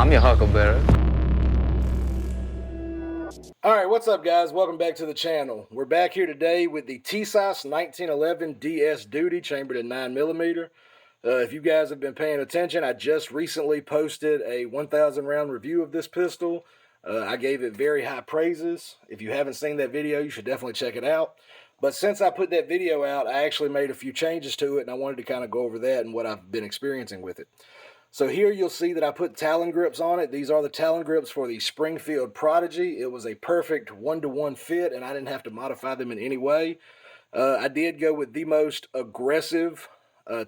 I'm your huckleberry. Alright, what's up guys? Welcome back to the channel. We're back here today with the Tisas 1911 DS Duty chambered at 9mm. If you guys have been paying attention, I just recently posted a 1,000 round review of this pistol. I gave it very high praises. If you haven't seen that video, you should definitely check it out. But since I put that video out, I actually made a few changes to it, and I wanted to kind of go over that and what I've been experiencing with it. So here you'll see that I put Talon grips on it. These are the Talon grips for the Springfield Prodigy. It was a perfect one-to-one fit, and I didn't have to modify them in any way. I did go with the most aggressive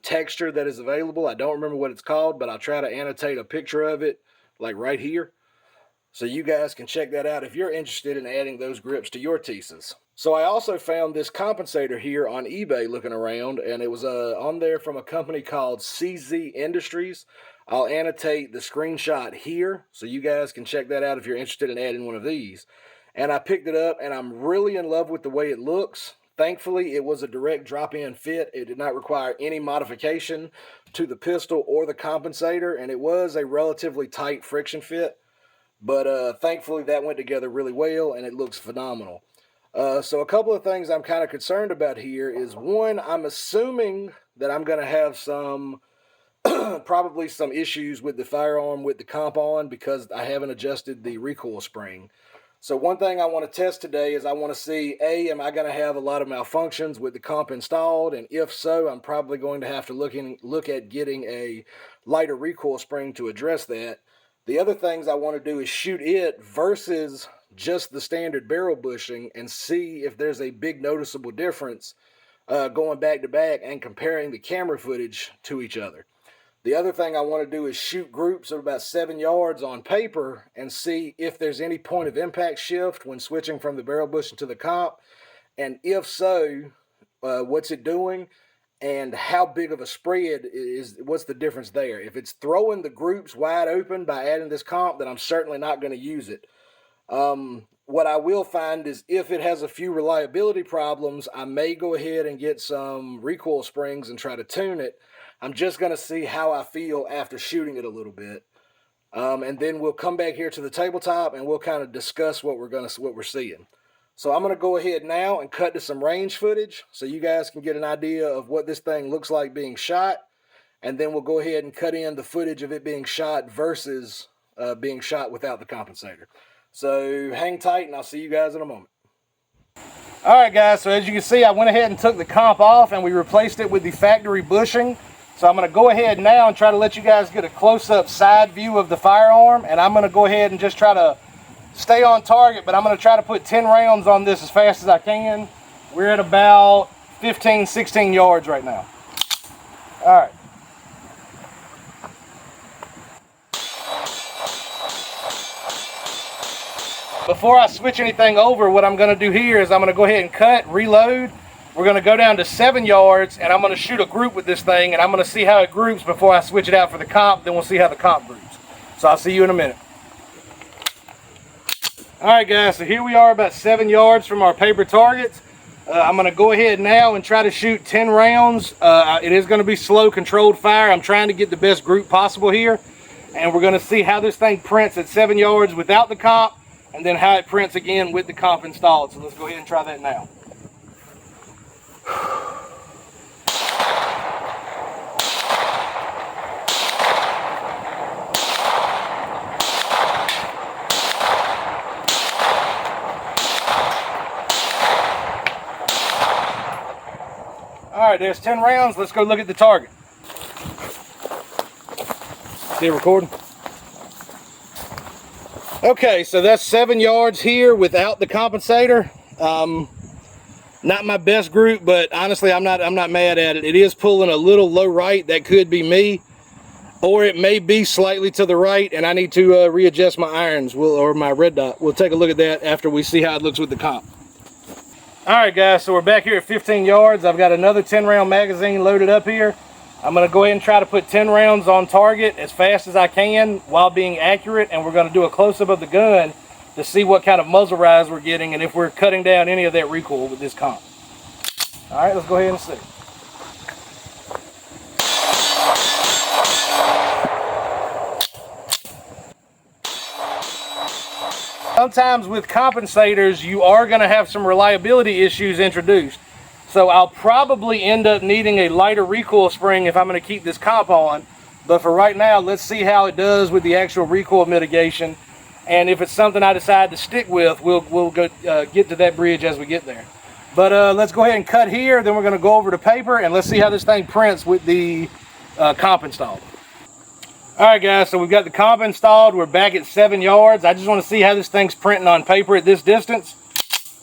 texture that is available. I don't remember what it's called, but I'll try to annotate a picture of it, like right here. So you guys can check that out if you're interested in adding those grips to your Tisas. So I also found this compensator here on eBay looking around, and it was on there from a company called CZ Industries. I'll annotate the screenshot here so you guys can check that out if you're interested in adding one of these. And I picked it up, and I'm really in love with the way it looks. Thankfully, it was a direct drop-in fit. It did not require any modification to the pistol or the compensator, and it was a relatively tight friction fit. But thankfully, that went together really well, and it looks phenomenal. So a couple of things I'm kind of concerned about here is, one, I'm assuming that I'm going to have some, probably some issues with the firearm with the comp on because I haven't adjusted the recoil spring. So one thing I want to test today is I want to see, A, am I going to have a lot of malfunctions with the comp installed? And if so, I'm probably going to have to look at getting a lighter recoil spring to address that. The other things I want to do is shoot it versus just the standard barrel bushing and see if there's a big noticeable difference going back to back and comparing the camera footage to each other. The other thing I want to do is shoot groups of about 7 yards on paper and see if there's any point of impact shift when switching from the barrel bushing to the comp, and if so, what's it doing? And how big of a spread is, what's the difference there? If it's throwing the groups wide open by adding this comp, then I'm certainly not going to use it. What I will find is if it has a few reliability problems, I may go ahead and get some recoil springs and try to tune it. I'm just going to see how I feel after shooting it a little bit. And then we'll come back here to the tabletop and we'll kind of discuss what we're seeing. So I'm going to go ahead now and cut to some range footage so you guys can get an idea of what this thing looks like being shot. And then we'll go ahead and cut in the footage of it being shot versus being shot without the compensator. So hang tight and I'll see you guys in a moment. Alright guys, so as you can see, I went ahead and took the comp off and we replaced it with the factory bushing. So I'm going to go ahead now and try to let you guys get a close-up side view of the firearm. And I'm going to go ahead and just try to stay on target, but I'm going to try to put 10 rounds on this as fast as I can. We're at about 15, 16 yards right now. All right. Before I switch anything over, what I'm going to do here is I'm going to go ahead and cut, reload. We're going to go down to 7 yards, and I'm going to shoot a group with this thing, and I'm going to see how it groups before I switch it out for the comp. Then we'll see how the comp groups. So I'll see you in a minute. Alright guys, so here we are about 7 yards from our paper targets. I'm going to go ahead now and try to shoot 10 rounds. It is going to be slow, controlled fire. I'm trying to get the best group possible here. And we're going to see how this thing prints at 7 yards without the comp, and then how it prints again with the comp installed. So let's go ahead and try that now. Alright, there's 10 rounds. Let's go look at the target. See it recording? Okay, so that's 7 yards here without the compensator. Not my best group, but honestly, I'm not mad at it. It is pulling a little low right. That could be me, or it may be slightly to the right, and I need to readjust my irons or my red dot. We'll take a look at that after we see how it looks with the comp. Alright guys, so we're back here at 15 yards. I've got another 10 round magazine loaded up here. I'm going to go ahead and try to put 10 rounds on target as fast as I can while being accurate, and we're going to do a close-up of the gun to see what kind of muzzle rise we're getting and if we're cutting down any of that recoil with this comp. Alright, let's go ahead and see. sometimes with compensators, you are going to have some reliability issues introduced. So I'll probably end up needing a lighter recoil spring if I'm going to keep this comp on. But for right now, let's see how it does with the actual recoil mitigation. And if it's something I decide to stick with, we'll go, get to that bridge as we get there. But let's go ahead and cut here. Then we're going to go over to paper, and let's see how this thing prints with the comp installed. All right, guys, so we've got the comp installed. We're back at 7 yards. I just want to see how this thing's printing on paper at this distance.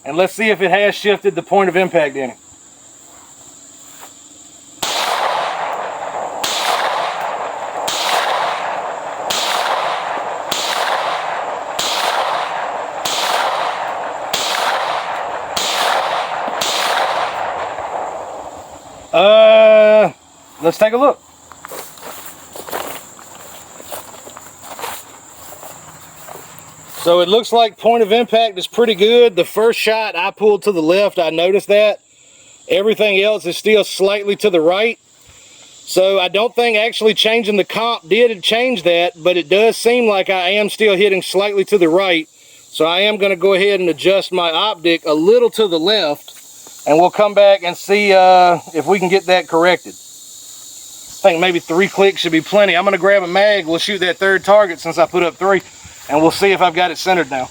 And let's see if it has shifted the point of impact in it. Let's take a look. So it looks like point of impact is pretty good. The first shot I pulled to the left, I noticed that. Everything else is still slightly to the right. So I don't think actually changing the comp did change that, but it does seem like I am still hitting slightly to the right. So I am going to go ahead and adjust my optic a little to the left, and we'll come back and see if we can get that corrected. I think maybe 3 clicks should be plenty. I'm going to grab a mag. We'll shoot that third target since I put up 3, and we'll see if I've got it centered now.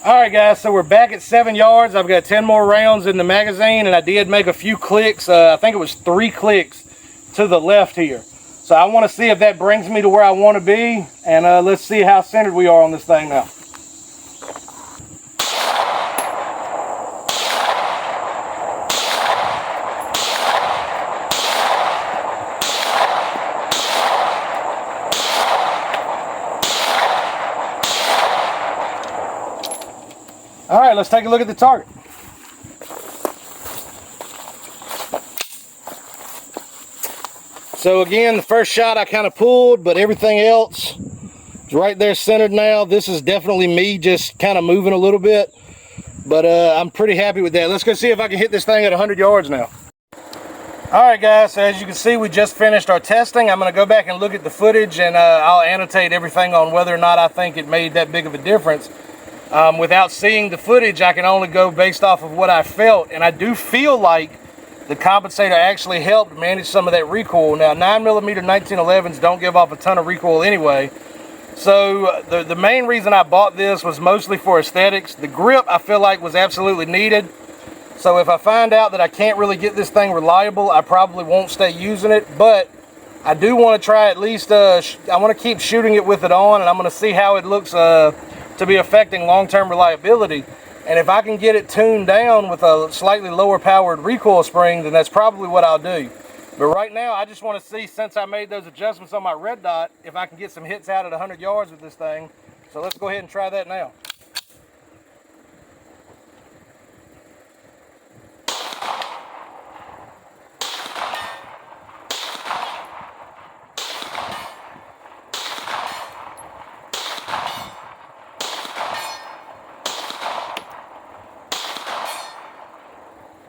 All right, guys, so we're back at 7 yards. I've got 10 more rounds in the magazine, and I did make a few clicks. I think it was 3 clicks to the left here. So I want to see if that brings me to where I want to be, and let's see how centered we are on this thing now. All right, let's take a look at the target. So again, the first shot I kind of pulled, but everything else is right there centered now. This is definitely me just kind of moving a little bit, but I'm pretty happy with that. Let's go see if I can hit this thing at 100 yards now. All right, guys, so as you can see, we just finished our testing. I'm going to go back and look at the footage, and I'll annotate everything on whether or not I think it made that big of a difference. Without seeing the footage, I can only go based off of what I felt, and I do feel like the compensator actually helped manage some of that recoil. Now, 9mm 1911s don't give off a ton of recoil anyway, so the main reason I bought this was mostly for aesthetics. The grip I feel like was absolutely needed, so if I find out that I can't really get this thing reliable, I probably won't stay using it, but I do want to try at least, I want to keep shooting it with it on, and I'm going to see how it looks to be affecting long-term reliability. And if I can get it tuned down with a slightly lower powered recoil spring, then that's probably what I'll do. But right now, I just want to see, since I made those adjustments on my red dot, if I can get some hits out at 100 yards with this thing. So let's go ahead and try that now.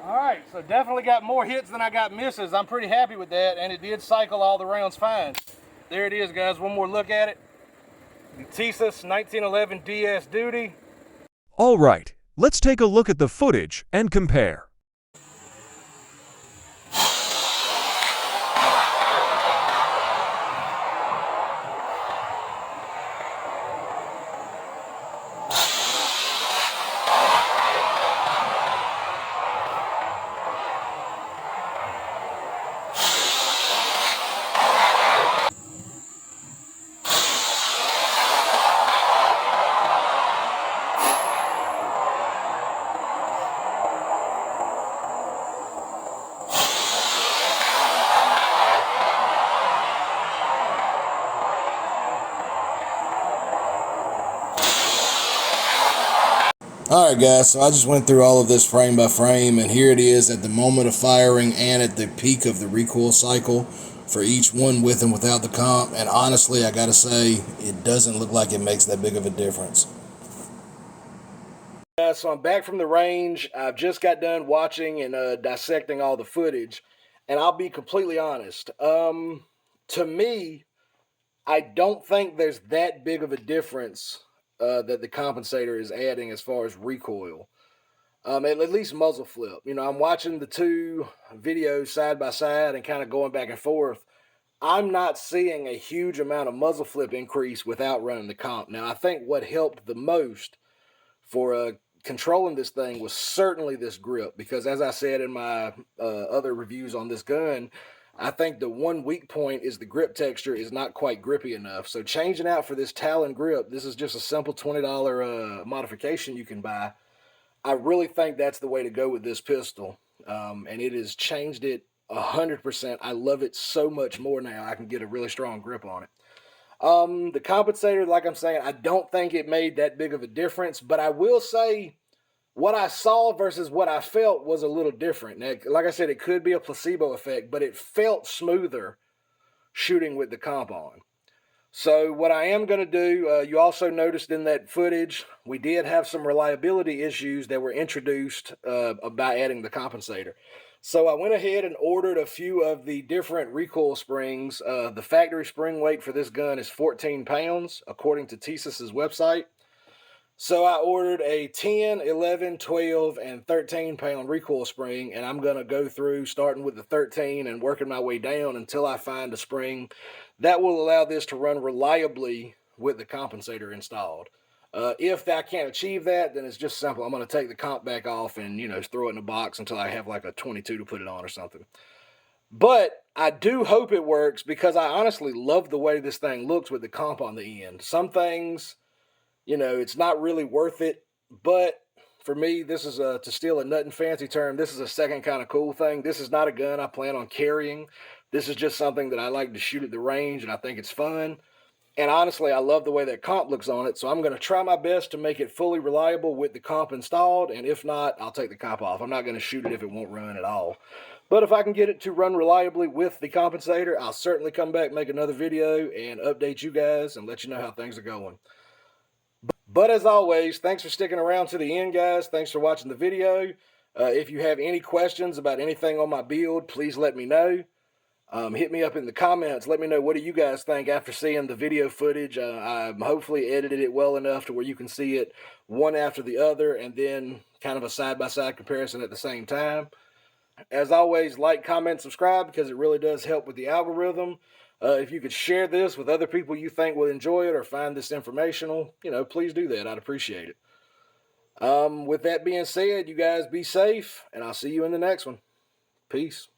Alright, so definitely got more hits than I got misses. I'm pretty happy with that, and it did cycle all the rounds fine. There it is, guys. One more look at it. The Tisas 1911 DS Duty. Alright, let's take a look at the footage and compare. Alright guys, so I just went through all of this frame by frame, and here it is at the moment of firing and at the peak of the recoil cycle for each one with and without the comp, and honestly I gotta say, it doesn't look like it makes that big of a difference. So I'm back from the range. I've just got done watching and dissecting all the footage, and I'll be completely honest. To me, I don't think there's that big of a difference that the compensator is adding as far as recoil. At least muzzle flip. You know, I'm watching the two videos side by side and kind of going back and forth. I'm not seeing a huge amount of muzzle flip increase without running the comp. Now, I think what helped the most for controlling this thing was certainly this grip, because as I said in my other reviews on this gun, I think the one weak point is the grip texture is not quite grippy enough. So changing out for this Talon grip, this is just a simple $20 modification you can buy. I really think that's the way to go with this pistol, and it has changed it 100%. I love it so much more now. I can get a really strong grip on it. The compensator, like I'm saying, I don't think it made that big of a difference, but I will say what I saw versus what I felt was a little different. Now, like I said, it could be a placebo effect, but it felt smoother shooting with the comp on. So what I am going to do, you also noticed in that footage, we did have some reliability issues that were introduced by adding the compensator. So I went ahead and ordered a few of the different recoil springs. The factory spring weight for this gun is 14 pounds, according to Tisas' website. So I ordered a 10, 11, 12, and 13 pound recoil spring, and I'm going to go through starting with the 13 and working my way down until I find a spring that will allow this to run reliably with the compensator installed. If I can't achieve that, then it's just simple. I'm going to take the comp back off and, you know, throw it in a box until I have like a 22 to put it on or something. But I do hope it works, because I honestly love the way this thing looks with the comp on the end. Some things, you know, it's not really worth it, but for me, this is to steal a nut and fancy term, this is a second kind of cool thing. This is not a gun I plan on carrying. This is just something that I like to shoot at the range, and I think it's fun. And honestly, I love the way that comp looks on it, so I'm going to try my best to make it fully reliable with the comp installed, and if not, I'll take the comp off. I'm not going to shoot it if it won't run at all. But if I can get it to run reliably with the compensator, I'll certainly come back, make another video, and update you guys and let you know how things are going. But as always, thanks for sticking around to the end, guys. Thanks for watching the video. If you have any questions about anything on my build, please let me know. Hit me up in the comments. Let me know, what do you guys think after seeing the video footage. I hopefully edited it well enough to where you can see it one after the other, and then kind of a side-by-side comparison at the same time. As always, like, comment, subscribe, because it really does help with the algorithm. If you could share this with other people you think will enjoy it or find this informational, you know, please do that. I'd appreciate it. With that being said, you guys be safe, and I'll see you in the next one. Peace.